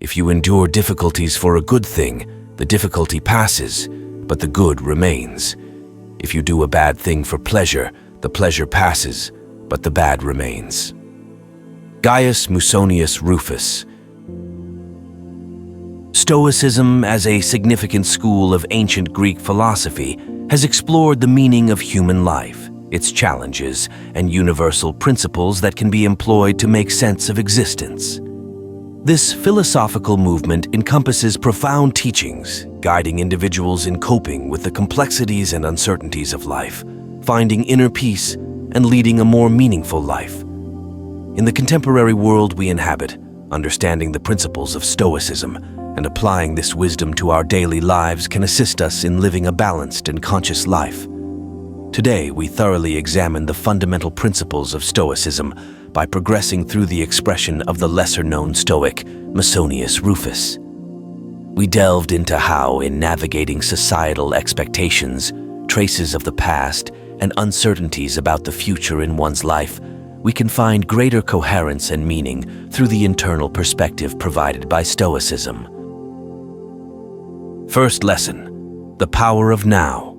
If you endure difficulties for a good thing, the difficulty passes, but the good remains. If you do a bad thing for pleasure, the pleasure passes, but the bad remains. Gaius Musonius Rufus. Stoicism, as a significant school of ancient Greek philosophy, has explored the meaning of human life, its challenges, and universal principles that can be employed to make sense of existence. This philosophical movement encompasses profound teachings, guiding individuals in coping with the complexities and uncertainties of life, finding inner peace, and leading a more meaningful life. In the contemporary world we inhabit, understanding the principles of Stoicism and applying this wisdom to our daily lives can assist us in living a balanced and conscious life. Today, we thoroughly examine the fundamental principles of Stoicism by progressing through the expression of the lesser-known Stoic, Musonius Rufus. We delved into how, in navigating societal expectations, traces of the past, and uncertainties about the future in one's life, we can find greater coherence and meaning through the internal perspective provided by Stoicism. First lesson: the power of now.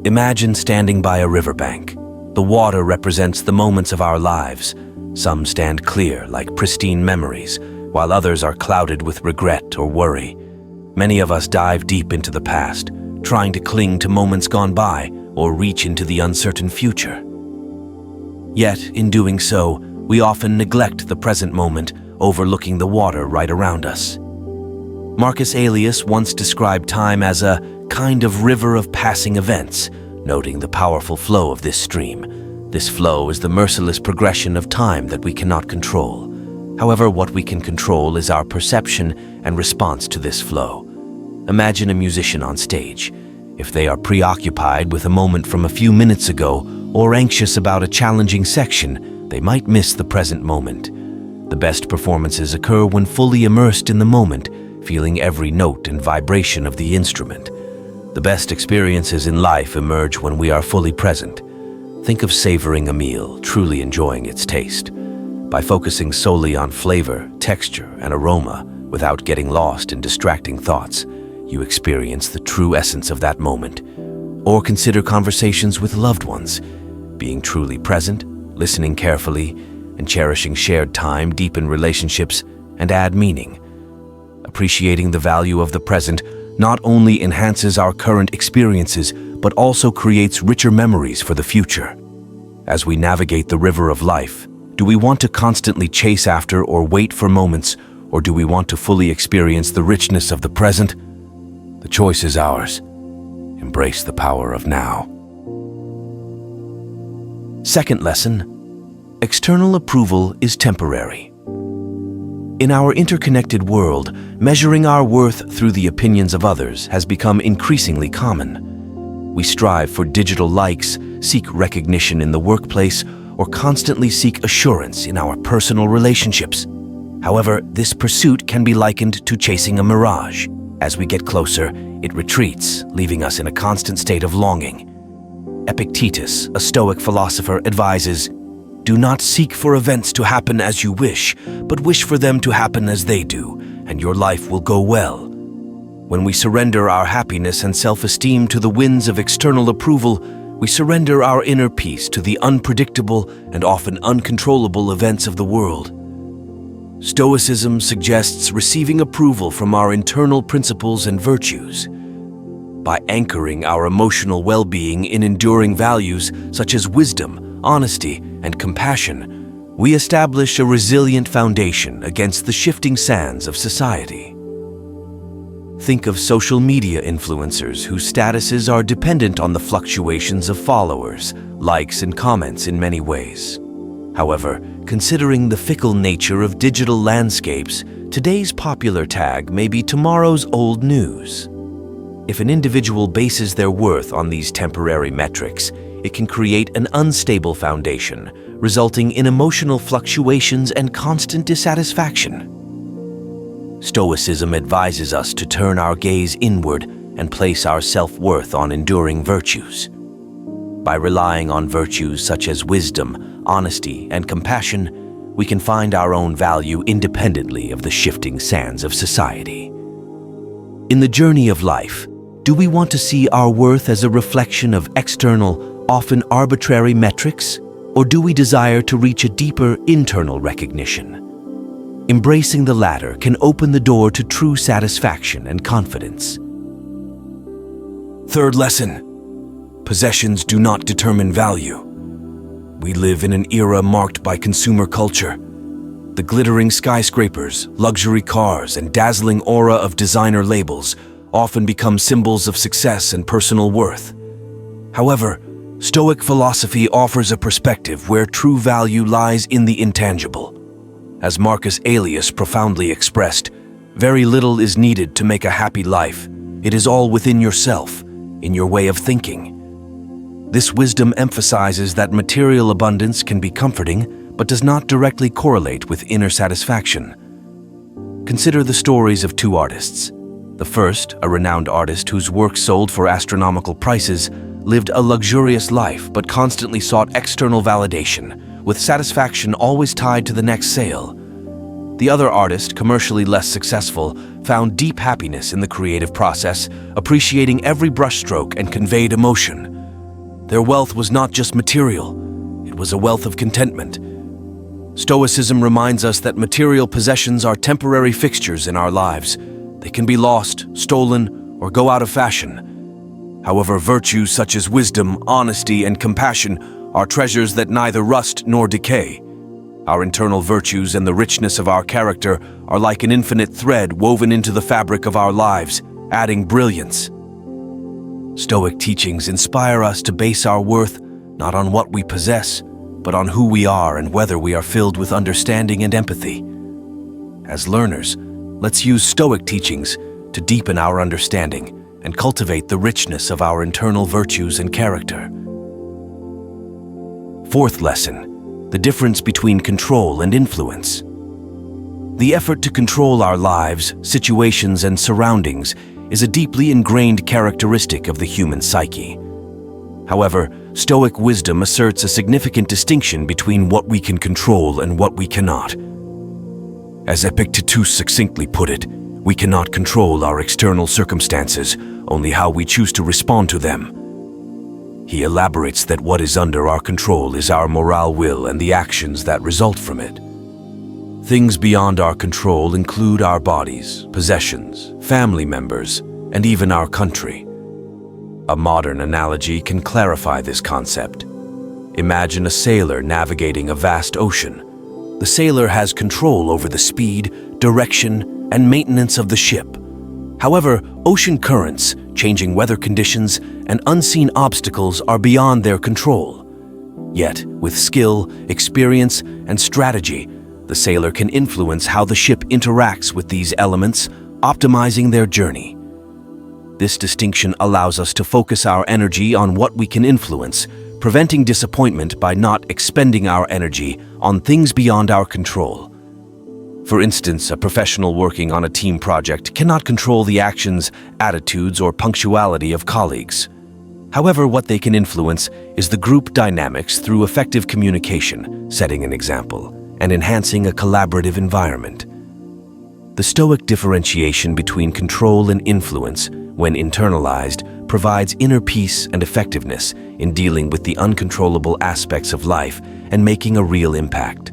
Imagine standing by a riverbank. The water represents the moments of our lives. Some stand clear, like pristine memories, while others are clouded with regret or worry. Many of us dive deep into the past, trying to cling to moments gone by or reach into the uncertain future. Yet, in doing so, we often neglect the present moment, overlooking the water right around us. Marcus Aurelius once described time as a kind of river of passing events, noting the powerful flow of this stream. This flow is the merciless progression of time that we cannot control. However, what we can control is our perception and response to this flow. Imagine a musician on stage. If they are preoccupied with a moment from a few minutes ago or anxious about a challenging section, they might miss the present moment. The best performances occur when fully immersed in the moment, feeling every note and vibration of the instrument. The best experiences in life emerge when we are fully present. Think of savoring a meal, truly enjoying its taste. By focusing solely on flavor, texture, and aroma, without getting lost in distracting thoughts, you experience the true essence of that moment. Or consider conversations with loved ones. Being truly present, listening carefully, and cherishing shared time deepen relationships and add meaning. Appreciating the value of the present not only enhances our current experiences, but also creates richer memories for the future. As we navigate the river of life, do we want to constantly chase after or wait for moments, or do we want to fully experience the richness of the present? The choice is ours. Embrace the power of now. Second lesson: external approval is temporary. In our interconnected world, measuring our worth through the opinions of others has become increasingly common. We strive for digital likes, seek recognition in the workplace, or constantly seek assurance in our personal relationships. However, this pursuit can be likened to chasing a mirage. As we get closer, it retreats, leaving us in a constant state of longing. Epictetus, a Stoic philosopher, advises, "Do not seek for events to happen as you wish, but wish for them to happen as they do, and your life will go well." When we surrender our happiness and self-esteem to the winds of external approval, we surrender our inner peace to the unpredictable and often uncontrollable events of the world. Stoicism suggests receiving approval from our internal principles and virtues. By anchoring our emotional well-being in enduring values such as wisdom, honesty, and compassion, we establish a resilient foundation against the shifting sands of society. Think of social media influencers whose statuses are dependent on the fluctuations of followers, likes, and comments in many ways. However, considering the fickle nature of digital landscapes, today's popular tag may be tomorrow's old news. If an individual bases their worth on these temporary metrics, it can create an unstable foundation, resulting in emotional fluctuations and constant dissatisfaction. Stoicism advises us to turn our gaze inward and place our self-worth on enduring virtues. By relying on virtues such as wisdom, honesty, and compassion, we can find our own value independently of the shifting sands of society. In the journey of life, do we want to see our worth as a reflection of external, often arbitrary metrics, or do we desire to reach a deeper internal recognition? Embracing the latter can open the door to true satisfaction and confidence. Third lesson: possessions do not determine value. We live in an era marked by consumer culture. The glittering skyscrapers, luxury cars, and dazzling aura of designer labels often become symbols of success and personal worth. However, Stoic philosophy offers a perspective where true value lies in the intangible. As Marcus Aurelius profoundly expressed, very little is needed to make a happy life. It is all within yourself, in your way of thinking. This wisdom emphasizes that material abundance can be comforting, but does not directly correlate with inner satisfaction. Consider the stories of two artists. The first, a renowned artist whose work sold for astronomical prices, lived a luxurious life but constantly sought external validation, with satisfaction always tied to the next sale. The other artist, commercially less successful, found deep happiness in the creative process, appreciating every brushstroke and conveyed emotion. Their wealth was not just material, it was a wealth of contentment. Stoicism reminds us that material possessions are temporary fixtures in our lives. They can be lost, stolen, or go out of fashion. However, virtues such as wisdom, honesty, and compassion are treasures that neither rust nor decay. Our internal virtues and the richness of our character are like an infinite thread woven into the fabric of our lives, adding brilliance. Stoic teachings inspire us to base our worth not on what we possess, but on who we are and whether we are filled with understanding and empathy. As learners, let's use Stoic teachings to deepen our understanding and cultivate the richness of our internal virtues and character. Fourth lesson: the difference between control and influence. The effort to control our lives, situations, and surroundings is a deeply ingrained characteristic of the human psyche. However, Stoic wisdom asserts a significant distinction between what we can control and what we cannot. As Epictetus succinctly put it, we cannot control our external circumstances, only how we choose to respond to them. He elaborates that what is under our control is our moral will and the actions that result from it. Things beyond our control include our bodies, possessions, family members, and even our country. A modern analogy can clarify this concept. Imagine a sailor navigating a vast ocean. The sailor has control over the speed, direction, and maintenance of the ship. However, ocean currents, changing weather conditions, and unseen obstacles are beyond their control. Yet, with skill, experience, and strategy, the sailor can influence how the ship interacts with these elements, optimizing their journey. This distinction allows us to focus our energy on what we can influence, preventing disappointment by not expending our energy on things beyond our control. For instance, a professional working on a team project cannot control the actions, attitudes, or punctuality of colleagues. However, what they can influence is the group dynamics through effective communication, setting an example, and enhancing a collaborative environment. The Stoic differentiation between control and influence, when internalized, provides inner peace and effectiveness in dealing with the uncontrollable aspects of life and making a real impact.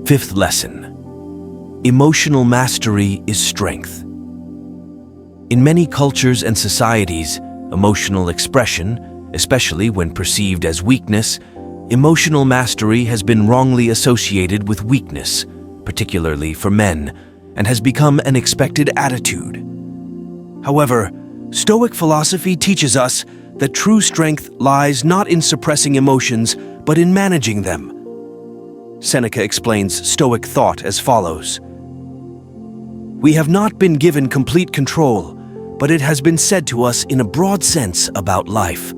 Fifth lesson: emotional mastery is strength. In many cultures and societies, emotional expression, especially when perceived as weakness, emotional mastery has been wrongly associated with weakness, particularly for men, and has become an expected attitude. However, Stoic philosophy teaches us that true strength lies not in suppressing emotions, but in managing them. Seneca explains Stoic thought as follows: "We have not been given complete control, but it has been said to us in a broad sense about life.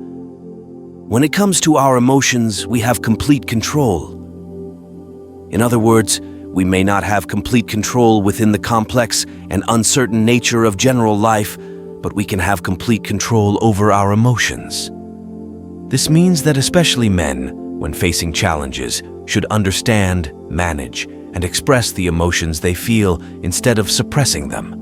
When it comes to our emotions, we have complete control." In other words, we may not have complete control within the complex and uncertain nature of general life, but we can have complete control over our emotions. This means that especially men, when facing challenges, should understand, manage, and express the emotions they feel instead of suppressing them.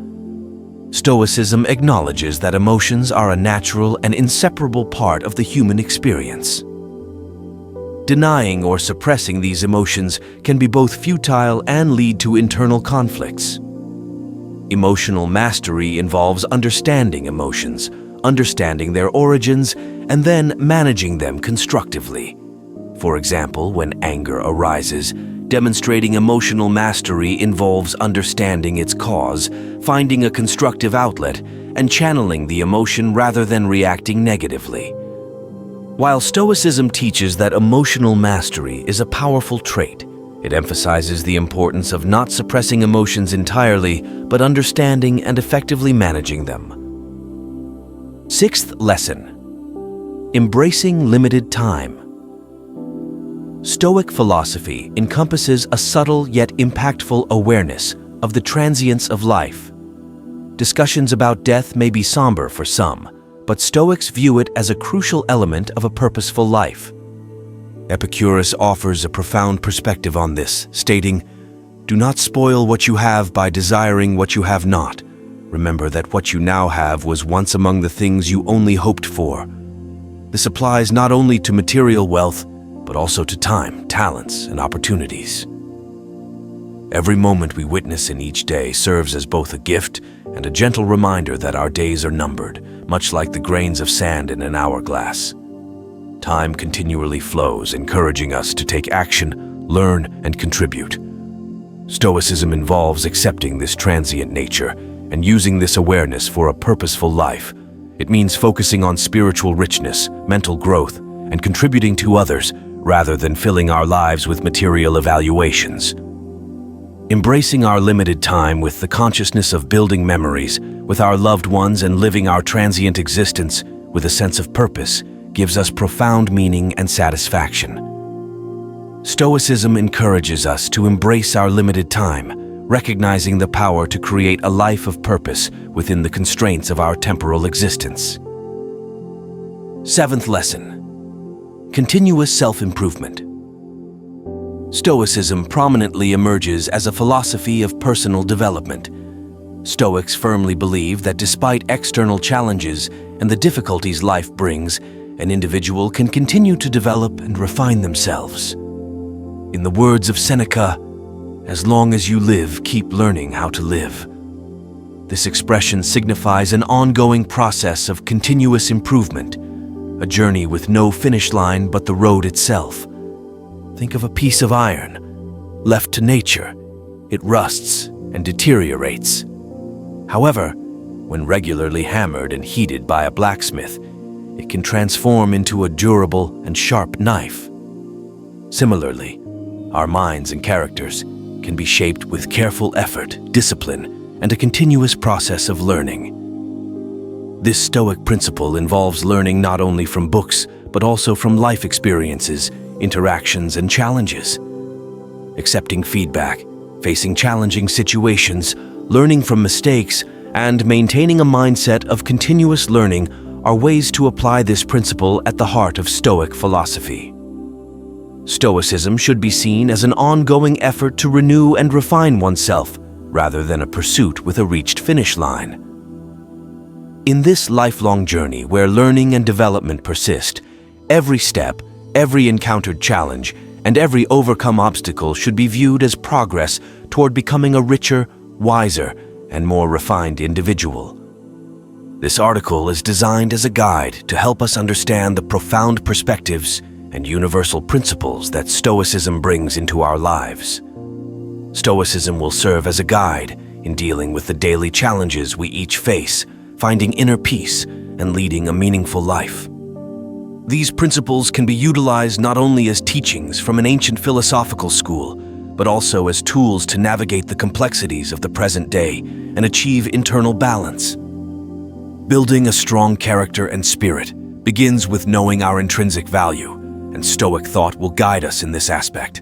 Stoicism acknowledges that emotions are a natural and inseparable part of the human experience. Denying or suppressing these emotions can be both futile and lead to internal conflicts. Emotional mastery involves understanding emotions, understanding their origins, and then managing them constructively. For example, when anger arises, demonstrating emotional mastery involves understanding its cause, finding a constructive outlet, and channeling the emotion rather than reacting negatively. While Stoicism teaches that emotional mastery is a powerful trait, it emphasizes the importance of not suppressing emotions entirely, but understanding and effectively managing them. Sixth lesson: embracing limited time. Stoic philosophy encompasses a subtle yet impactful awareness of the transience of life. Discussions about death may be somber for some, but Stoics view it as a crucial element of a purposeful life. Epicurus offers a profound perspective on this, stating, "Do not spoil what you have by desiring what you have not. Remember that what you now have was once among the things you only hoped for." This applies not only to material wealth, but also to time, talents, and opportunities. Every moment we witness in each day serves as both a gift and a gentle reminder that our days are numbered, much like the grains of sand in an hourglass. Time continually flows, encouraging us to take action, learn, and contribute. Stoicism involves accepting this transient nature and using this awareness for a purposeful life. It means focusing on spiritual richness, mental growth, and contributing to others, rather than filling our lives with material evaluations. Embracing our limited time with the consciousness of building memories with our loved ones and living our transient existence with a sense of purpose gives us profound meaning and satisfaction. Stoicism encourages us to embrace our limited time, recognizing the power to create a life of purpose within the constraints of our temporal existence. Seventh lesson: continuous self-improvement. Stoicism prominently emerges as a philosophy of personal development. Stoics firmly believe that despite external challenges and the difficulties life brings, an individual can continue to develop and refine themselves. In the words of Seneca, "As long as you live, keep learning how to live." This expression signifies an ongoing process of continuous improvement, a journey with no finish line but the road itself. Think of a piece of iron. Left to nature, it rusts and deteriorates. However, when regularly hammered and heated by a blacksmith, it can transform into a durable and sharp knife. Similarly, our minds and characters can be shaped with careful effort, discipline, and a continuous process of learning. This Stoic principle involves learning not only from books, but also from life experiences, interactions, and challenges. Accepting feedback, facing challenging situations, learning from mistakes, and maintaining a mindset of continuous learning are ways to apply this principle at the heart of Stoic philosophy. Stoicism should be seen as an ongoing effort to renew and refine oneself, rather than a pursuit with a reached finish line. In this lifelong journey where learning and development persist, every step, every encountered challenge, and every overcome obstacle should be viewed as progress toward becoming a richer, wiser, and more refined individual. This article is designed as a guide to help us understand the profound perspectives and universal principles that Stoicism brings into our lives. Stoicism will serve as a guide in dealing with the daily challenges we each face, finding inner peace and leading a meaningful life. These principles can be utilized not only as teachings from an ancient philosophical school, but also as tools to navigate the complexities of the present day and achieve internal balance. Building a strong character and spirit begins with knowing our intrinsic value, and Stoic thought will guide us in this aspect.